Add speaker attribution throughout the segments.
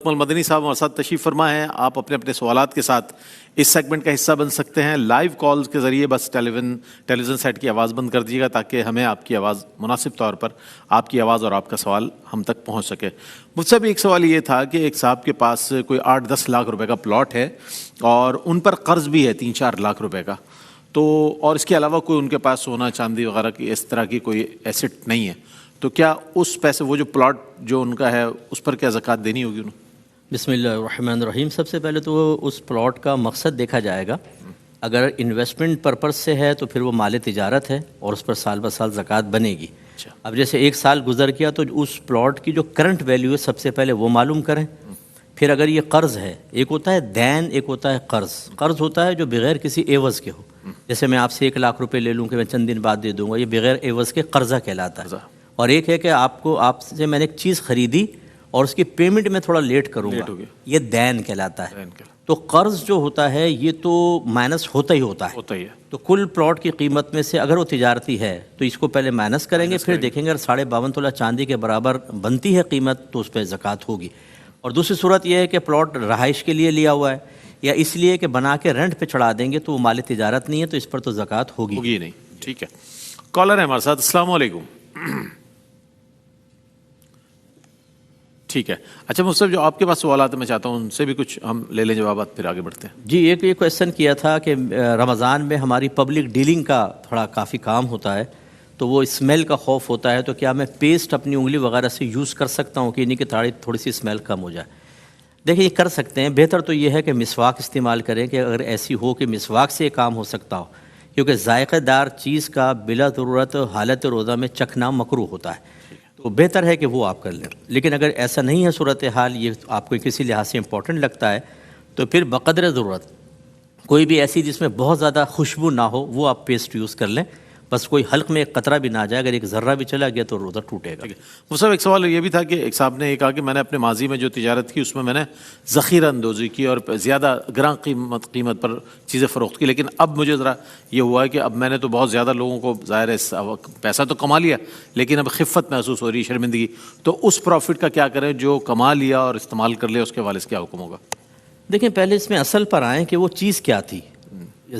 Speaker 1: اکمل مدنی صاحب ہمارے ساتھ تشریف فرما ہے. آپ اپنے اپنے سوالات کے ساتھ اس سیگمنٹ کا حصہ بن سکتے ہیں. لائیو کالز کے ذریعے بس ٹیلی ویژن سیٹ کی آواز بند کر دیجیے گا تاکہ ہمیں آپ کی آواز مناسب طور پر آپ کی آواز اور آپ کا سوال ہم تک پہنچ سکے. مجھ سے بھی ایک سوال یہ تھا کہ ایک صاحب کے پاس کوئی 8-10 لاکھ روپے کا پلاٹ ہے اور ان پر قرض بھی ہے 3-4 لاکھ روپے کا, تو اور اس کے علاوہ کوئی ان کے پاس سونا چاندی وغیرہ کی اس طرح کی کوئی ایسٹ نہیں ہے, تو کیا اس پیسے وہ جو پلاٹ جو ان کا ہے اس پر کیا زکوٰۃ دینی ہوگی انہوں؟
Speaker 2: بسم اللہ الرحمن الرحیم. سب سے پہلے تو اس پلاٹ کا مقصد دیکھا جائے گا. اگر انویسٹمنٹ پرپز سے ہے تو پھر وہ مال تجارت ہے اور اس پر سال بہ سال زکوٰۃ بنے گی. اب جیسے 1 سال گزر گیا تو اس پلاٹ کی جو کرنٹ ویلیو ہے سب سے پہلے وہ معلوم کریں. پھر اگر یہ قرض ہے, ایک ہوتا ہے دین, ایک ہوتا ہے قرض. قرض ہوتا ہے جو بغیر کسی عوض کے ہو, جیسے میں آپ سے 1 لاکھ روپے لے لوں کہ میں چند دن بعد دے دوں گا, یہ بغیر عوض کے قرضہ کہلاتا ہے. اور ایک ہے کہ آپ سے میں نے ایک چیز خریدی اور اس کی پیمنٹ میں تھوڑا لیٹ کروں گا, یہ دین کہلاتا ہے. تو قرض جو ہوتا ہے یہ تو مائنس ہوتا ہی ہوتا ہے. تو کل پلاٹ کی قیمت میں سے اگر وہ تجارتی ہے تو اس کو پہلے مائنس کریں گے, پھر دیکھیں گے اگر 52.5 تولہ چاندی کے برابر بنتی ہے قیمت تو اس پہ زکوٰۃ ہوگی. اور دوسری صورت یہ ہے کہ پلاٹ رہائش کے لیے لیا ہوا ہے یا اس لیے کہ بنا کے رینٹ پہ چڑھا دیں گے تو وہ مال تجارت نہیں ہے, تو اس پر تو زکوٰۃ ہوگی
Speaker 1: نہیں. ٹھیک ہے, کالر ہے ہمارے ساتھ. السلام علیکم. ٹھیک ہے, اچھا مصطفیٰ جو آپ کے پاس سوالات ہیں میں چاہتا ہوں ان سے بھی کچھ ہم لے لیں جوابات, پھر آگے بڑھتے ہیں.
Speaker 2: جی, ایک کویشچن کیا تھا کہ رمضان میں ہماری پبلک ڈیلنگ کا تھوڑا کافی کام ہوتا ہے تو وہ اسمیل کا خوف ہوتا ہے, تو کیا میں پیسٹ اپنی انگلی وغیرہ سے یوز کر سکتا ہوں کہ انہیں کی تھوڑی سی اسمیل کم ہو جائے؟ دیکھیں یہ کر سکتے ہیں. بہتر تو یہ ہے کہ مسواک استعمال کریں کہ اگر ایسی ہو کہ مسواک سے یہ کام ہو سکتا ہو, کیونکہ ذائقہ دار چیز کا بلا ضرورت حالت روزہ میں چکھنا مکروہ ہوتا ہے, تو بہتر ہے کہ وہ آپ کر لیں. لیکن اگر ایسا نہیں ہے صورتحال, یہ آپ کو کسی لحاظ سے امپورٹنٹ لگتا ہے, تو پھر بقدر ضرورت کوئی بھی ایسی جس میں بہت زیادہ خوشبو نہ ہو وہ آپ پیسٹ یوز کر لیں, بس کوئی حلق میں ایک قطرہ بھی نہ جائے. اگر ایک ذرہ بھی چلا گیا تو روزہ ٹوٹے گا.
Speaker 1: وہ صاحب ایک سوال یہ بھی تھا کہ ایک صاحب نے یہ کہا کہ میں نے اپنے ماضی میں جو تجارت کی اس میں نے ذخیرہ اندوزی کی اور زیادہ گراں قیمت پر چیزیں فروخت کی, لیکن اب مجھے ذرا یہ ہوا ہے کہ اب میں نے تو بہت زیادہ لوگوں کو ظاہر ہے پیسہ تو کما لیا لیکن اب خفت محسوس ہو رہی ہے, شرمندگی, تو اس پروفٹ کا کیا کریں جو کما لیا اور استعمال کر لیا, اس کے حوالے سے کیا حکم ہوگا؟
Speaker 2: دیکھیں پہلے اس میں اصل پر آئیں کہ وہ چیز کیا تھی.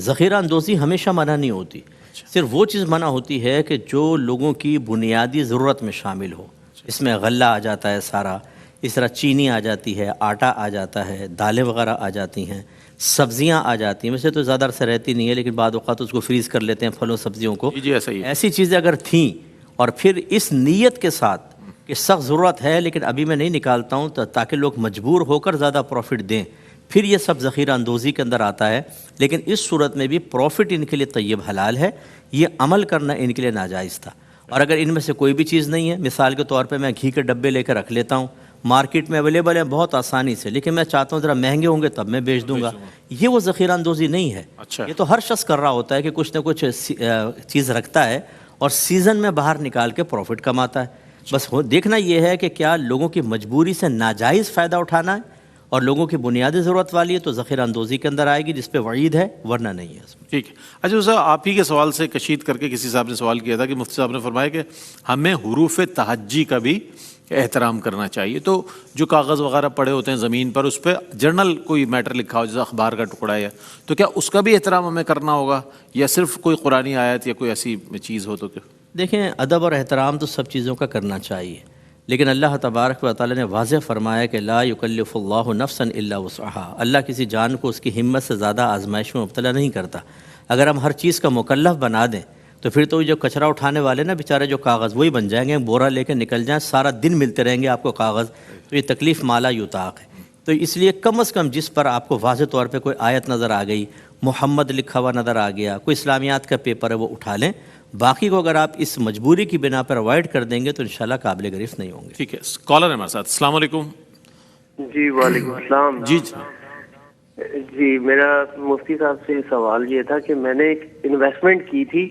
Speaker 2: ذخیرہ اندوزی ہمیشہ منع نہیں ہوتی, صرف وہ چیز منع ہوتی ہے کہ جو لوگوں کی بنیادی ضرورت میں شامل ہو. اس میں غلہ آ جاتا ہے سارا, اس طرح چینی آ جاتی ہے, آٹا آ جاتا ہے, دالیں وغیرہ آ جاتی ہیں, سبزیاں آ جاتی ہیں. ویسے تو زیادہ عرصہ رہتی نہیں ہے لیکن بعض اوقات اس کو فریز کر لیتے ہیں پھلوں سبزیوں کو. ایسی چیزیں اگر تھیں اور پھر اس نیت کے ساتھ کہ سخت ضرورت ہے لیکن ابھی میں نہیں نکالتا ہوں تاکہ لوگ مجبور ہو کر زیادہ پروفٹ دیں, پھر یہ سب ذخیرہ اندوزی کے اندر آتا ہے. لیکن اس صورت میں بھی پروفٹ ان کے لیے طیب حلال ہے, یہ عمل کرنا ان کے لیے ناجائز تھا. اور اگر ان میں سے کوئی بھی چیز نہیں ہے, مثال کے طور پہ میں گھی کے ڈبے لے کر رکھ لیتا ہوں, مارکیٹ میں اویلیبل ہے بہت آسانی سے, لیکن میں چاہتا ہوں ذرا مہنگے ہوں گے تب میں بیچ دوں گا, یہ وہ ذخیرہ اندوزی نہیں ہے. یہ تو ہر شخص کر رہا ہوتا ہے کہ کچھ نہ کچھ چیز رکھتا ہے اور سیزن میں باہر نکال کے پروفٹ کماتا ہے. بس دیکھنا یہ ہے کہ کیا لوگوں کی مجبوری سے ناجائز فائدہ اٹھانا ہے اور لوگوں کی بنیادی ضرورت والی ہے تو ذخیرہ اندوزی کے اندر آئے گی, جس پہ وعید ہے, ورنہ نہیں ہے.
Speaker 1: ٹھیک ہے. اچھا صاحب آپ ہی کے سوال سے کشید کر کے کسی صاحب نے سوال کیا تھا کہ مفتی صاحب نے فرمایا کہ ہمیں حروف تہجی کا بھی احترام کرنا چاہیے, تو جو کاغذ وغیرہ پڑے ہوتے ہیں زمین پر اس پہ جرنل کوئی میٹر لکھا ہو جیسے اخبار کا ٹکڑا ہے, تو کیا اس کا بھی احترام ہمیں کرنا ہوگا یا صرف کوئی قرآنی آیت یا کوئی ایسی چیز ہو تو کیا؟
Speaker 2: دیکھیں ادب اور احترام تو سب چیزوں کا کرنا چاہیے, لیکن اللہ تبارک و تعالیٰ نے واضح فرمایا کہ لا یکلف اللہ نفسا الا وسعها. اللہ کسی جان کو اس کی ہمت سے زیادہ آزمائش میں مبتلا نہیں کرتا. اگر ہم ہر چیز کا مکلف بنا دیں تو پھر تو جو کچرا اٹھانے والے نا بیچارے جو کاغذ وہی بن جائیں گے, بورا لے کے نکل جائیں, سارا دن ملتے رہیں گے آپ کو کاغذ, تو یہ تکلیف مالا یطاق ہے. تو اس لیے کم از کم جس پر آپ کو واضح طور پہ کوئی آیت نظر آ گئی, محمد لکھا ہوا نظر آ گیا, کوئی اسلامیات کا پیپر ہے, وہ اٹھا لیں. باقی کو اگر آپ اس مجبوری کی بنا پر اوائڈ کر دیں گے تو انشاءاللہ قابل گرفت نہیں ہوں گے.
Speaker 1: ٹھیک ہے, کالر ہے ہمارے ساتھ. السلام علیکم.
Speaker 3: جی وعلیکم السلام. جی میرا مفتی صاحب سے سوال یہ تھا کہ میں نے ایک انویسٹمنٹ کی تھی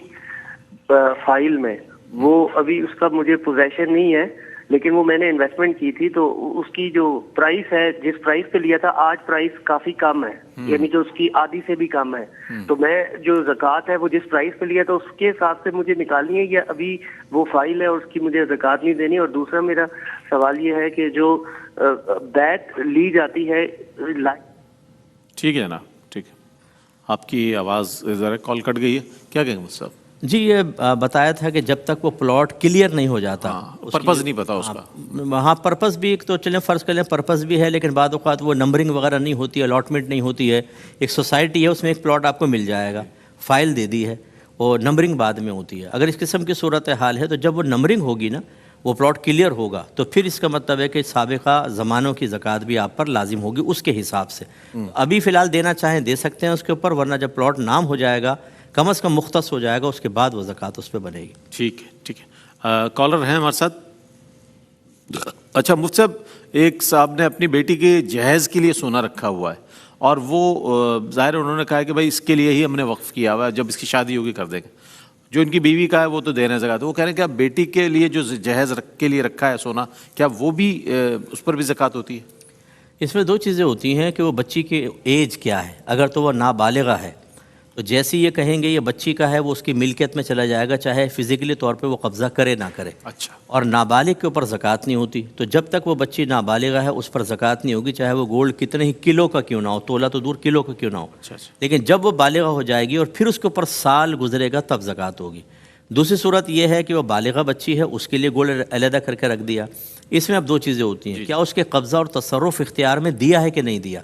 Speaker 3: فائل میں, وہ ابھی اس کا مجھے پوزیشن نہیں ہے, لیکن وہ میں نے انویسٹمنٹ کی تھی تو اس کی جو پرائس ہے جس پرائس پہ لیا تھا آج پرائس کافی کم ہے, یعنی جو اس کی آدھی سے بھی کم ہے. تو میں جو زکوٰۃ ہے وہ جس پرائس پہ لیا تھا اس کے حساب سے مجھے نکالنی ہے یا ابھی وہ فائل ہے اور اس کی مجھے زکوٰۃ نہیں دینی؟ اور دوسرا میرا سوال یہ ہے کہ جو بیت لی جاتی ہے.
Speaker 1: ٹھیک ہے جناب, ٹھیک ہے, آپ کی آواز ذرا کال کٹ گئی ہے, کیا کہیں گے مجھ صاحب؟
Speaker 2: جی یہ بتایا تھا کہ جب تک وہ پلاٹ کلیئر نہیں ہو جاتا,
Speaker 1: پرپز نہیں پتا اس کا.
Speaker 2: وہاں پرپز بھی ایک تو چلیں فرض کر لیں پرپز بھی ہے, لیکن بعد اوقات وہ نمبرنگ وغیرہ نہیں ہوتی ہے, الاٹمنٹ نہیں ہوتی ہے. ایک سوسائٹی ہے اس میں ایک پلاٹ آپ کو مل جائے گا, فائل دے دی ہے, اور نمبرنگ بعد میں ہوتی ہے. اگر اس قسم کی صورت حال ہے تو جب وہ نمبرنگ ہوگی نا, وہ پلاٹ کلیئر ہوگا, تو پھر اس کا مطلب ہے کہ سابقہ زمانوں کی زکوٰۃ بھی آپ پر لازم ہوگی اس کے حساب سے. ابھی فی الحال دینا چاہیں دے سکتے ہیں اس کے اوپر, ورنہ جب پلاٹ نام ہو جائے گا, کم از کم مختص ہو جائے گا, اس کے بعد وہ زکوٰۃ اس پہ بنے گی.
Speaker 1: ٹھیک ہے, ٹھیک ہے. کالر ہیں ہمارے ساتھ. اچھا مفتی صاحب, ایک صاحب نے اپنی بیٹی کے جہیز کے لیے سونا رکھا ہوا ہے, اور وہ ظاہر انہوں نے کہا کہ بھائی اس کے لیے ہی ہم نے وقف کیا ہوا ہے, جب اس کی شادی ہوگی کر دیں گے. جو ان کی بیوی کا ہے وہ تو دے رہے ہیں زکوٰۃ, وہ کہہ رہے ہیں کہ اب بیٹی کے لیے جو جہیز کے لیے رکھا ہے سونا, کیا وہ بھی اس پر بھی زکوٰۃ ہوتی ہے؟
Speaker 2: اس میں دو چیزیں ہوتی ہیں کہ وہ بچی کی ایج کیا ہے. اگر تو وہ نابالغہ ہے تو جیسے یہ کہیں گے یہ بچی کا ہے, وہ اس کی ملکیت میں چلا جائے گا, چاہے فزیکلی طور پہ وہ قبضہ کرے نہ کرے.
Speaker 1: اچھا. اور
Speaker 2: نابالغ کے اوپر زکوٰۃ نہیں ہوتی. تو جب تک وہ بچی نابالغہ ہے اس پر زکوٰۃ نہیں ہوگی, چاہے وہ گولڈ کتنے ہی کلو کا کیوں نہ ہو, تولہ تو دور کلو کا کیوں نہ ہو. لیکن جب وہ بالغہ ہو جائے گی اور پھر اس کے اوپر سال گزرے گا تب زکوٰۃ ہوگی. دوسری صورت یہ ہے کہ وہ بالغہ بچی ہے, اس کے لیے گولڈ علیحدہ کر کے رکھ دیا. اس میں اب دو چیزیں ہوتی ہیں, کیا اس کے قبضہ اور تصرف اختیار میں دیا ہے کہ نہیں دیا.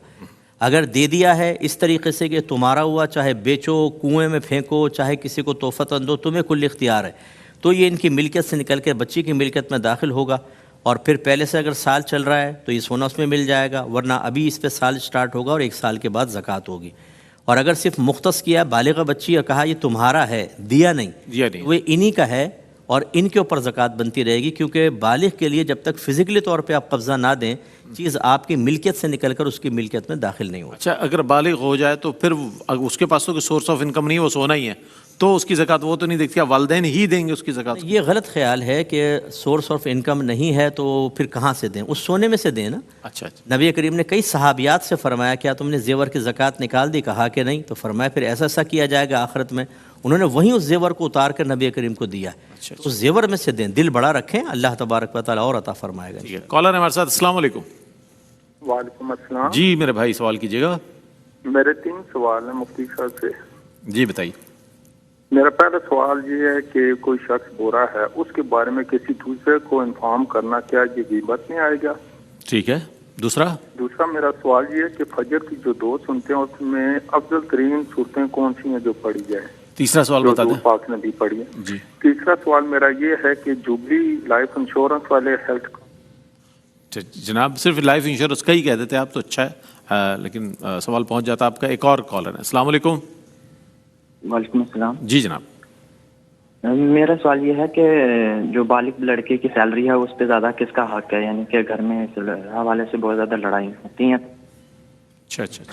Speaker 2: اگر دے دیا ہے اس طریقے سے کہ تمہارا ہوا, چاہے بیچو, کنویں میں پھینکو, چاہے کسی کو تحفتاً دو, تمہیں کل اختیار ہے, تو یہ ان کی ملکیت سے نکل کے بچی کی ملکیت میں داخل ہوگا. اور پھر پہلے سے اگر سال چل رہا ہے تو یہ سونا اس میں مل جائے گا, ورنہ ابھی اس پہ سال سٹارٹ ہوگا اور 1 سال کے بعد زکوٰۃ ہوگی. اور اگر صرف مختص کیا بالغہ بچی اور کہا یہ تمہارا ہے, دیا نہیں, وہ انہی کا ہے, اور ان کے اوپر زکوٰۃ بنتی رہے گی. کیونکہ بالغ کے لیے جب تک فزیکلی طور پہ آپ قبضہ نہ دیں, چیز آپ کی ملکیت سے نکل کر اس کی ملکیت میں داخل نہیں ہو.
Speaker 1: اچھا, اگر بالغ ہو جائے تو پھر اس کے پاس تو کوئی سورس آف انکم نہیں, وہ سونا ہی ہے, تو اس کی زکوٰۃ وہ تو نہیں دیکھتی, والدین ہی دیں گے اس کی زکوٰۃ.
Speaker 2: یہ غلط خیال ہے کہ سورس آف انکم نہیں ہے تو پھر کہاں سے دیں, اس سونے میں سے دیں نا.
Speaker 1: اچھا.
Speaker 2: نبی کریم نے کئی صحابیات سے فرمایا کیا تم نے زیور کی زکوٰۃ نکال دی, کہا کہ نہیں, تو فرمایا پھر ایسا کیا جائے گا آخرت میں. انہوں نے وہیں اس زیور کو اتار کر نبی کریم کو دیا. اس زیور میں سے دیں, دل بڑا رکھیں, اللہ تبارک و تعالیٰ اور عطا فرمائے گا.
Speaker 1: کالر ہمارے ساتھ. السلام علیکم.
Speaker 4: وعلیکم السلام.
Speaker 1: جی میرے بھائی سوال کیجیے گا.
Speaker 4: میرے 3 سوال ہیں مفتی صاحب سے.
Speaker 1: جی بتائیے.
Speaker 4: میرا پہلا سوال یہ ہے کہ کوئی شخص برا ہے, اس کے بارے میں کسی دوسرے کو انفارم کرنا, کیا یہ غیبت نہیں آئے گا؟
Speaker 1: ٹھیک ہے. دوسرا
Speaker 4: میرا سوال یہ ہے کہ فجر کی جو 2 سنتے ہیں اس میں افضل ترین صورتیں کون سی ہیں جو پڑھی جائے؟
Speaker 1: تیسرا سوال بتا دیں.
Speaker 4: پاک نے بھی پڑھی ہے.
Speaker 1: جی.
Speaker 4: تیسرا سوال میرا یہ ہے کہ جوبلی لائف انشورنس والے ہیلتھ.
Speaker 1: جناب صرف لائف انشورنس کا ہی کہہ دیتے آپ تو اچھا ہے, لیکن سوال پہنچ جاتا آپ کا. ایک اور کالر ہے. السلام علیکم.
Speaker 5: وعلیکم السلام.
Speaker 1: جی جناب.
Speaker 5: میرا سوال یہ ہے کہ جو بالغ لڑکے کی سیلری ہے اس پہ زیادہ کس کا حق ہے, یعنی کہ گھر میں اس حوالے سے بہت زیادہ لڑائی ہوتی ہیں.
Speaker 1: اچھا,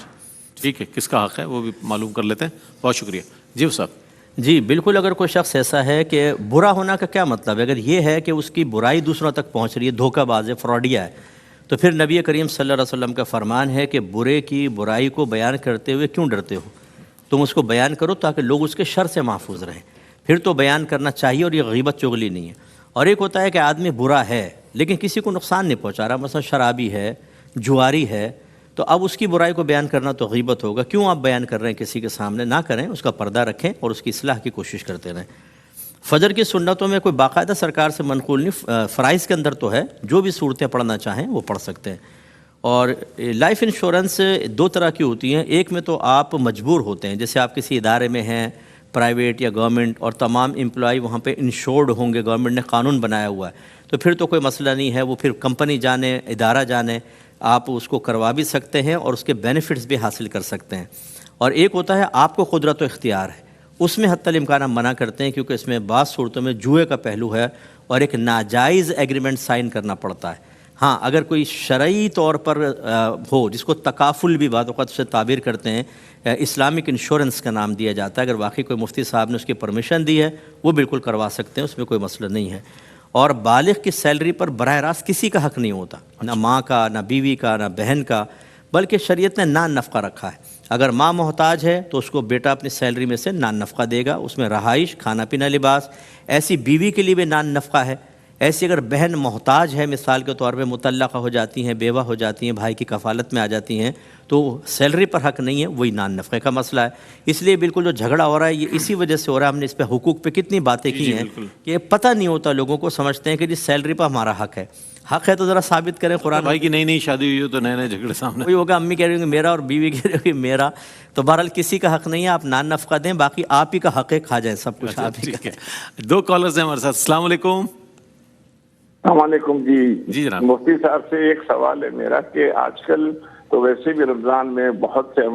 Speaker 1: ٹھیک ہے, کس کا حق ہے وہ بھی معلوم کر لیتے ہیں. بہت شکریہ. جی صاحب.
Speaker 2: جی بالکل. اگر کوئی شخص ایسا ہے کہ برا ہونا کا کیا مطلب ہے, اگر یہ ہے کہ اس کی برائی دوسروں تک پہنچ رہی ہے, دھوکہ باز ہے, فراڈیا ہے, تو پھر نبی کریم صلی اللہ علیہ وسلم کا فرمان ہے کہ برے کی برائی کو بیان کرتے ہوئے کیوں ڈرتے ہو, تم اس کو بیان کرو تاکہ لوگ اس کے شر سے محفوظ رہیں. پھر تو بیان کرنا چاہیے, اور یہ غیبت چغلی نہیں ہے. اور ایک ہوتا ہے کہ آدمی برا ہے لیکن کسی کو نقصان نہیں پہنچا رہا, مثلا شرابی ہے, جواری ہے, تو اب اس کی برائی کو بیان کرنا تو غیبت ہوگا. کیوں آپ بیان کر رہے ہیں کسی کے سامنے؟ نہ کریں, اس کا پردہ رکھیں اور اس کی اصلاح کی کوشش کرتے رہیں. فجر کی سنتوں میں کوئی باقاعدہ سرکار سے منقول نہیں, فرائض کے اندر تو ہے, جو بھی صورتیں پڑھنا چاہیں وہ پڑھ سکتے ہیں. اور لائف انشورنس 2 طرح کی ہوتی ہیں. ایک میں تو آپ مجبور ہوتے ہیں, جیسے آپ کسی ادارے میں ہیں پرائیویٹ یا گورنمنٹ, اور تمام امپلائی وہاں پہ انشورڈ ہوں گے, گورنمنٹ نے قانون بنایا ہوا ہے, تو پھر تو کوئی مسئلہ نہیں ہے. وہ پھر کمپنی جانے, ادارہ جانے, آپ اس کو کروا بھی سکتے ہیں اور اس کے بینیفٹس بھی حاصل کر سکتے ہیں. اور ایک ہوتا ہے آپ کو قدرت و اختیار ہے, اس میں حتی الامکان ہم منع کرتے ہیں, کیونکہ اس میں بعض صورتوں میں جوئے کا پہلو ہے اور ایک ناجائز ایگریمنٹ سائن کرنا پڑتا ہے. ہاں اگر کوئی شرعی طور پر ہو, جس کو تکافل بھی بعض اوقات سے تعبیر کرتے ہیں, اسلامک انشورنس کا نام دیا جاتا ہے, اگر واقعی کوئی مفتی صاحب نے اس کی پرمیشن دی ہے وہ بالکل کروا سکتے ہیں, اس میں کوئی مسئلہ نہیں ہے. اور بالغ کی سیلری پر براہ راست کسی کا حق نہیں ہوتا، نہ ماں کا، نہ بیوی کا، نہ بہن کا، بلکہ شریعت نے نان نفقہ رکھا ہے۔ اگر ماں محتاج ہے تو اس کو بیٹا اپنی سیلری میں سے نان نفقہ دے گا، اس میں رہائش، کھانا پینا، لباس۔ ایسی بیوی کے لیے بھی نان نفقہ ہے۔ ایسی اگر بہن محتاج ہے، مثال کے طور پہ مطلقہ ہو جاتی ہیں، بیوہ ہو جاتی ہیں، بھائی کی کفالت میں آ جاتی ہیں، تو سیلری پر حق نہیں ہے، وہی نان نفقے کا مسئلہ ہے۔ اس لیے بالکل جو جھگڑا ہو رہا ہے یہ اسی وجہ سے ہو رہا ہے۔ ہم نے اس پہ حقوق پہ کتنی باتیں کی ہیں کہ پتہ نہیں ہوتا لوگوں کو، سمجھتے ہیں کہ جی سیلری پر ہمارا حق ہے۔ حق ہے تو ذرا ثابت کریں قرآن۔
Speaker 1: بھائی کی نئی نئی شادی ہوئی ہو تو نئے نئے جھگڑے سامنے،
Speaker 2: وہی ہوگا، امی کہہ رہی ہوں کہ میرا اور بیوی کہہ رہی ہوں کہ میرا، تو بہرحال کسی کا حق نہیں ہے، آپ نان نفقہ دیں، باقی آپ ہی کا حق ہے، کھا جائیں سب کچھ آپ ہی کا۔
Speaker 1: ٹھیک ہے، دو کالرز ہیں ہمارے ساتھ۔ السلام علیکم۔
Speaker 6: السلام علیکم
Speaker 1: جی جناب۔
Speaker 6: مفتی صاحب سے ایک سوال ہے میرا کہ آج کل تو ویسے بھی رمضان میں بہت سے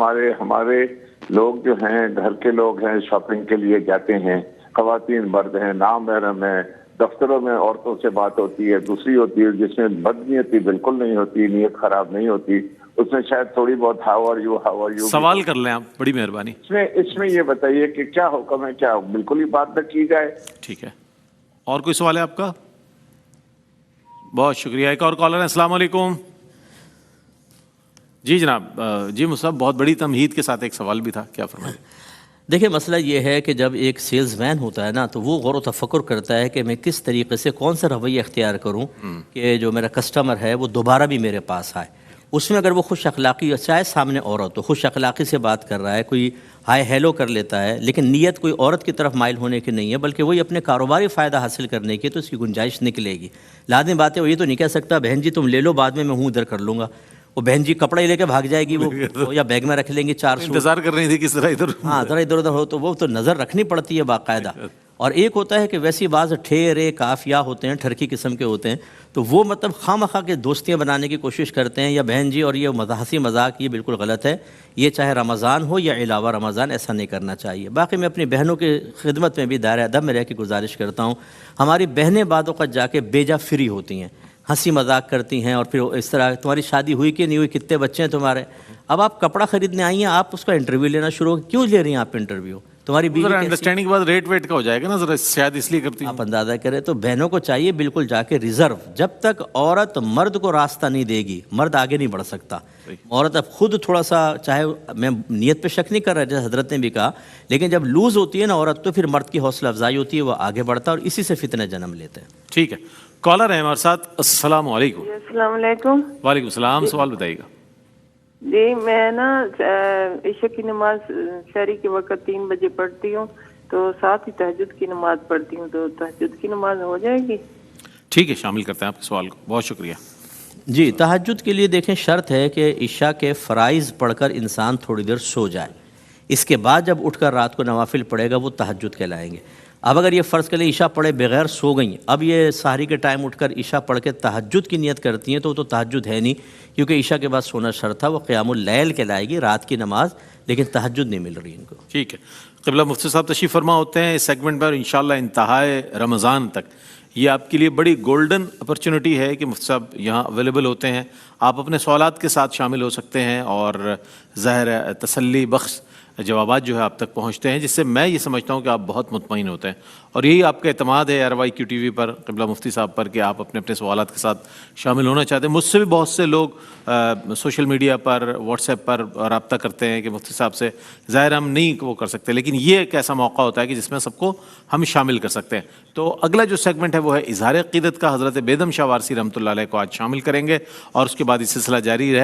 Speaker 6: ہمارے لوگ جو ہیں، گھر کے لوگ ہیں، شاپنگ کے لیے جاتے ہیں، خواتین مرد ہیں، نامحرم ہیں، دفتروں میں عورتوں سے بات ہوتی ہے، دوسری ہوتی ہے جس میں بدنیتی بالکل نہیں ہوتی، نیت خراب نہیں ہوتی، اس میں شاید تھوڑی بہت ہاؤ آر یو
Speaker 1: سوال کر لیں آپ، بڑی مہربانی۔
Speaker 6: اس میں یہ بتائیے کہ کیا حکم ہے، کیا بالکل ہی بات نہ کی جائے؟
Speaker 1: ٹھیک ہے، اور کوئی سوال ہے آپ کا؟ بہت شکریہ۔ ایک اور کالر ہے۔ السلام علیکم۔ جی جناب، جی مصعب، بہت بڑی تمہید کے ساتھ ایک سوال بھی تھا، کیا فرمائیں؟
Speaker 2: دیکھیں مسئلہ یہ ہے کہ جب ایک سیلز مین ہوتا ہے نا تو وہ غور و تفکر کرتا ہے کہ میں کس طریقے سے کون سا رویہ اختیار کروں کہ جو میرا کسٹمر ہے وہ دوبارہ بھی میرے پاس آئے۔ اس میں اگر وہ خوش اخلاقی، چاہے سامنے عورت تو خوش اخلاقی سے بات کر رہا ہے، کوئی ہائے ہیلو کر لیتا ہے، لیکن نیت کوئی عورت کی طرف مائل ہونے کی نہیں ہے بلکہ وہی اپنے کاروباری فائدہ حاصل کرنے کی، تو اس کی گنجائش نکلے گی۔ لازمی بات ہے، وہ یہ تو نہیں کہہ سکتا بہن جی تم لے لو، بعد میں ہوں ادھر کر لوں گا۔ وہ بہن جی کپڑے لے کے بھاگ جائے گی، وہ یا بیگ میں رکھ لیں گے 400۔
Speaker 1: انتظار کر رہی تھی کس طرح ادھر،
Speaker 2: ہاں ذرا ادھر ادھر ہو تو وہ تو نظر رکھنی پڑتی ہے باقاعدہ۔ اور ایک ہوتا ہے کہ ویسی بعض ٹھیرے کافیہ ہوتے ہیں، ٹھرکی قسم کے ہوتے ہیں، تو وہ مطلب خواہ مخواہ کے دوستیاں بنانے کی کوشش کرتے ہیں، یا بہن جی، اور یہ ہنسی مذاق یہ بالکل غلط ہے۔ یہ چاہے رمضان ہو یا علاوہ رمضان، ایسا نہیں کرنا چاہیے۔ باقی میں اپنی بہنوں کی خدمت میں بھی دائرہ ادب میں رہ کے گزارش کرتا ہوں، ہماری بہنیں بعد اوقات جا کے بیجا فری ہوتی ہیں، ہنسی مذاق کرتی ہیں، اور پھر اس طرح تمہاری شادی ہوئی کہ نہیں ہوئی، کتنے بچے ہیں تمہارے، اب آپ کپڑا خریدنے آئی ہیں، آپ اس کا انٹرویو لینا شروع، کیوں لے رہی ہیں آپ انٹرویو؟ تمہاری بیوی کیسی؟
Speaker 1: انڈرسٹینڈنگ کے بعد ریٹ ویٹ کا ہو جائے گا نا ذرا، شاید اس لیے کرتی
Speaker 2: آپ اندازہ کریں۔ تو بہنوں کو چاہیے بالکل جا کے ریزرو، جب تک عورت مرد کو راستہ نہیں دے گی مرد آگے نہیں بڑھ سکتا۔ عورت اب خود تھوڑا سا، چاہے میں نیت پہ شک نہیں کر رہا جیسے حضرت نے بھی کہا، لیکن جب لوز ہوتی ہے نا عورت تو پھر مرد کی حوصلہ افزائی ہوتی ہے، وہ آگے بڑھتا ہے اور اسی سے فتنہ جنم لیتے ہیں۔
Speaker 1: ٹھیک ہے، کالر ہے ہمارے ساتھ۔ السلام علیکم۔
Speaker 7: السلام علیکم۔
Speaker 1: وعلیکم السلام، سوال بتائیے گا۔
Speaker 7: جی میں نا عشاء کی نماز شہری کے وقت 3 بجے پڑھتی ہوں، تو ساتھ ہی تہجد کی نماز پڑھتی ہوں، تو تہجد کی نماز ہو جائے گی؟
Speaker 1: ٹھیک ہے، شامل کرتے ہیں آپ کے سوال کو، بہت شکریہ۔
Speaker 2: جی تہجد کے لیے دیکھیں شرط ہے کہ عشاء کے فرائض پڑھ کر انسان تھوڑی دیر سو جائے، اس کے بعد جب اٹھ کر رات کو نوافل پڑھے گا وہ تہجد کہلائیں گے۔ اب اگر یہ فرض کریں عشاء پڑھے بغیر سو گئیں، اب یہ سحری کے ٹائم اٹھ کر عشاء پڑھ کے تہجد کی نیت کرتی ہیں، تو وہ تو تہجد ہے نہیں، کیونکہ عشاء کے بعد سونا شرط تھا، وہ قیام اللیل کہلائے گی، رات کی نماز، لیکن تہجد نہیں مل رہی ان کو۔
Speaker 1: ٹھیک ہے، قبلہ مفتی صاحب تشریف فرما ہوتے ہیں اس سیگمنٹ پر انشاءاللہ انتہائے رمضان تک۔ یہ آپ کے لیے بڑی گولڈن اپرچونٹی ہے کہ مفتی صاحب یہاں اویلیبل ہوتے ہیں، آپ اپنے سوالات کے ساتھ شامل ہو سکتے ہیں، اور ظاہر ہے تسلی بخش جوابات جو ہے آپ تک پہنچتے ہیں، جس سے میں یہ سمجھتا ہوں کہ آپ بہت مطمئن ہوتے ہیں، اور یہی آپ کا اعتماد ہے RYQ TV پر، قبلہ مفتی صاحب پر، کہ آپ اپنے اپنے سوالات کے ساتھ شامل ہونا چاہتے ہیں۔ مجھ سے بھی بہت سے لوگ سوشل میڈیا پر، واٹس ایپ پر رابطہ کرتے ہیں کہ مفتی صاحب سے، ظاہر ہم نہیں وہ کر سکتے، لیکن یہ ایک ایسا موقع ہوتا ہے کہ جس میں سب کو ہم شامل کر سکتے ہیں۔ تو اگلا جو سیگمنٹ ہے وہ ہے اظہار عقیدت کا، حضرت بیدم شاہ وارثی رحمۃ اللہ علیہ کو آج شامل کریں گے، اور اس کے بعد یہ سلسلہ جاری رہے